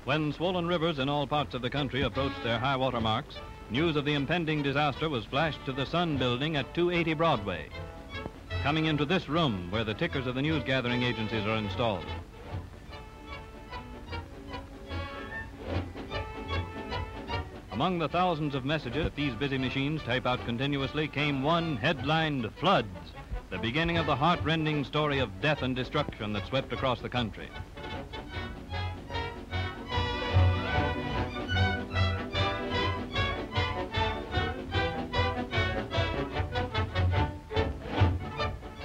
When swollen rivers in all parts of the country approached their high water marks, news of the impending disaster was flashed to the Sun building at 280 Broadway. Coming into this room where the tickers of the news gathering agencies are installed. Among the thousands of messages that these busy machines type out continuously came one headlined "Floods," the beginning of the heart-rending story of death and destruction that swept across the country.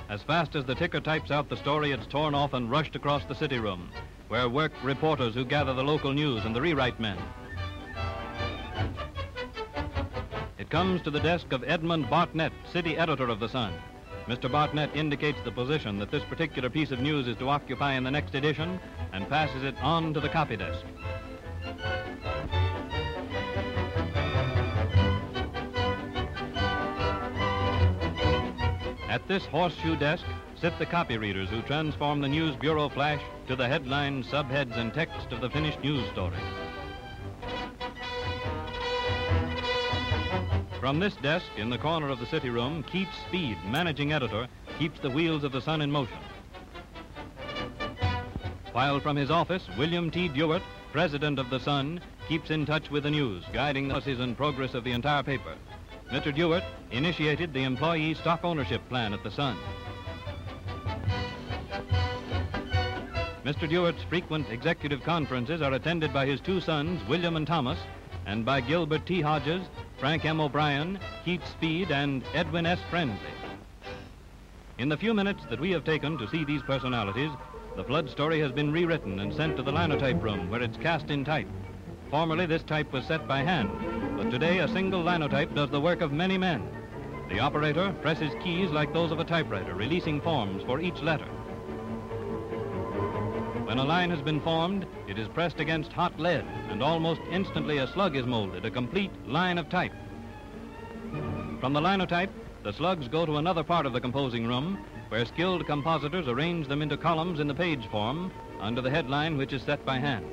As fast as the ticker types out the story, it's torn off and rushed across the city room, where work reporters who gather the local news and the rewrite men. It comes to the desk of Edmund Bartlett, city editor of the Sun. Mr. Bartlett indicates the position that this particular piece of news is to occupy in the next edition and passes it on to the copy desk. At this horseshoe desk sit the copy readers who transform the news bureau flash to the headlines, subheads, and text of the finished news story. From this desk in the corner of the city room, Keith Speed, managing editor, keeps the wheels of the Sun in motion. While from his office, William T. Dewitt, president of the Sun, keeps in touch with the news, guiding the policies and progress of the entire paper. Mr. Dewitt initiated the employee stock ownership plan at the Sun. Mr. Dewitt's frequent executive conferences are attended by his two sons, William and Thomas, and by Gilbert T. Hodges, Frank M. O'Brien, Keith Speed, and Edwin S. Friendly. In the few minutes that we have taken to see these personalities, the flood story has been rewritten and sent to the linotype room, where it's cast in type. Formerly, this type was set by hand, but today a single linotype does the work of many men. The operator presses keys like those of a typewriter, releasing forms for each letter. When a line has been formed, it is pressed against hot lead, and almost instantly a slug is molded, a complete line of type. From the linotype, the slugs go to another part of the composing room, where skilled compositors arrange them into columns in the page form, under the headline which is set by hand.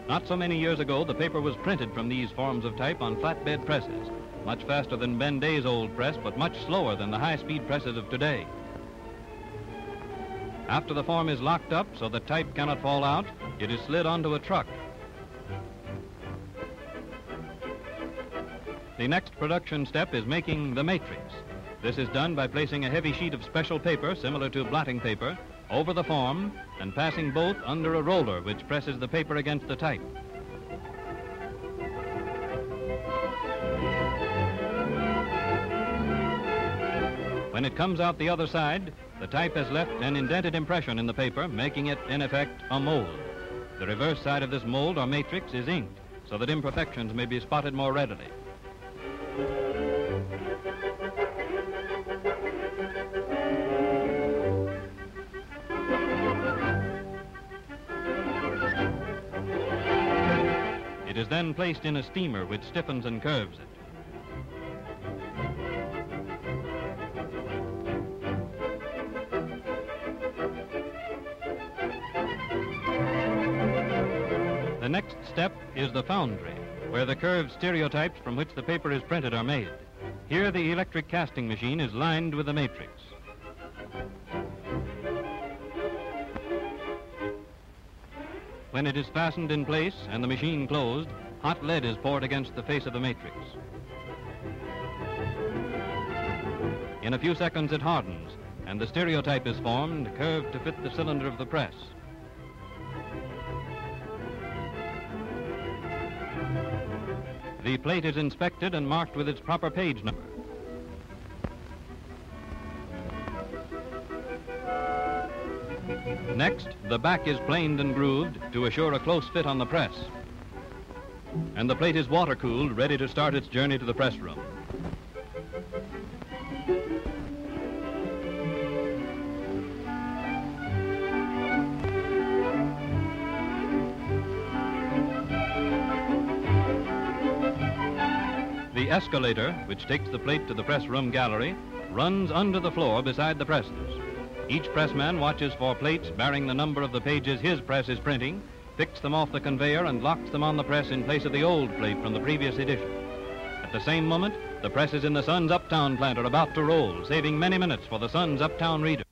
Not so many years ago, the paper was printed from these forms of type on flatbed presses, much faster than Ben Day's old press, but much slower than the high-speed presses of today. After the form is locked up so the type cannot fall out, it is slid onto a truck. The next production step is making the matrix. This is done by placing a heavy sheet of special paper, similar to blotting paper, over the form and passing both under a roller which presses the paper against the type. When it comes out the other side, the type has left an indented impression in the paper, making it, in effect, a mold. The reverse side of this mold or matrix is inked so that imperfections may be spotted more readily. It is then placed in a steamer which stiffens and curves it. The next step is the foundry, where the curved stereotypes from which the paper is printed are made. Here the electric casting machine is lined with the matrix. When it is fastened in place and the machine closed, hot lead is poured against the face of the matrix. In a few seconds it hardens, and the stereotype is formed, curved to fit the cylinder of the press. The plate is inspected and marked with its proper page number. Next, the back is planed and grooved to assure a close fit on the press. And the plate is water-cooled, ready to start its journey to the press room. The escalator, which takes the plate to the press room gallery, runs under the floor beside the presses. Each pressman watches for plates bearing the number of the pages his press is printing picks them off the conveyor and locks them on the press in place of the old plate from the previous edition. At the same moment, the presses in the Sun's Uptown plant are about to roll, saving many minutes for the Sun's Uptown reader.